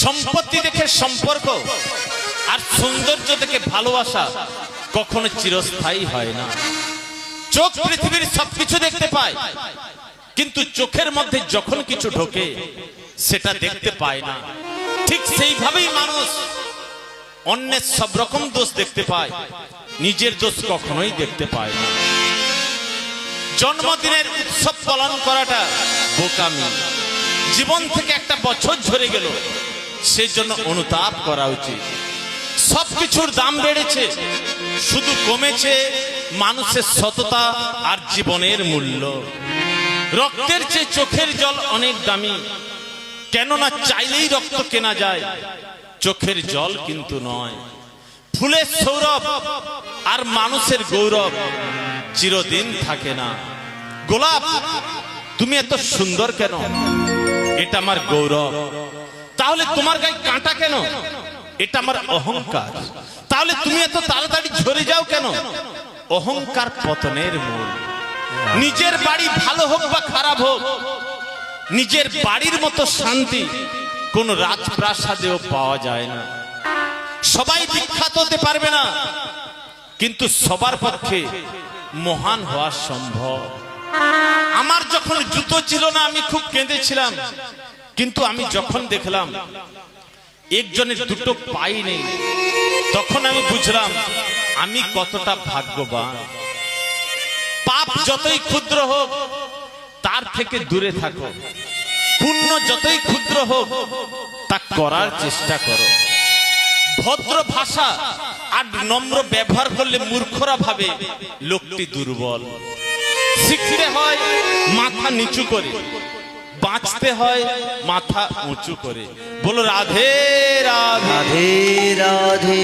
সম্পত্তি দেখে সম্পর্ক আর সৌন্দর্য দেখে ভালোবাসা কখনো চিরস্থায়ী হয় না। চোখ পৃথিবীর সবকিছু দেখতে পায়, কিন্তু চোখের মধ্যে যখন কিছু ঢোকে সেটা দেখতে পায় না। ঠিক সেইভাবেই মানুষ অন্যের সব রকম দোষ দেখতে পায়, নিজের দোষ কখনোই দেখতে পায় না। জন্মদিনের উৎসব পালন করাটা বোকামি। জীবন থেকে একটা বছর ঝরে গেল, সেই জন্য অনুতাপ করা উচিত। সবকিছুর দাম বেড়েছে, শুধু কমেছে মানুষের সততা আর জীবনের মূল্য। রক্তের চেয়ে চোখের জল অনেক দামি, কেননা চাইলেই রক্ত কেনা যায়, চোখের জল কিন্তু নয়। ফুলের সৌরভ আর মানুষের গৌরব চিরদিন থাকে না। গোলাপ, তুমি এত সুন্দর কেন? এটা আমার গৌরব। তাহলে তোমার গায়ে কাঁটা কেন? এটা আমার অহংকার। তাহলে তুমি এত তাড়াতাড়ি ঝরে যাও কেন? অহংকার পতনের মূল। নিজের বাড়ি ভালো হোক বা খারাপ হোক, নিজের বাড়ির মতো শান্তি কোন রাজপ্রাসাদেও পাওয়া যায় না। সবাই বিখ্যাত হতে পারবে না, কিন্তু সবার পক্ষে মহান হওয়া সম্ভব। আমার যখন জুতো ছিল না আমি খুব কেঁদেছিলাম, কিন্তু আমি যখন দেখলাম একজনের দুটো পাই নেই, তখন আমি বুঝলাম আমি কতটা ভাগ্যবান। পাপ যতই ক্ষুদ্র হোক তার থেকে দূরে থাকো, পুণ্য যতই ক্ষুদ্র হোক তা করার চেষ্টা করো। ভদ্র ভাষা আর নম্র ব্যবহার করলে মূর্খরা ভাবে লোকটি দুর্বল। শিখতে হয় মাথা নিচু করে, বাঁচতে হয় মাথা উঁচু করে। বলো রাধে রাধে রাধে রাধে।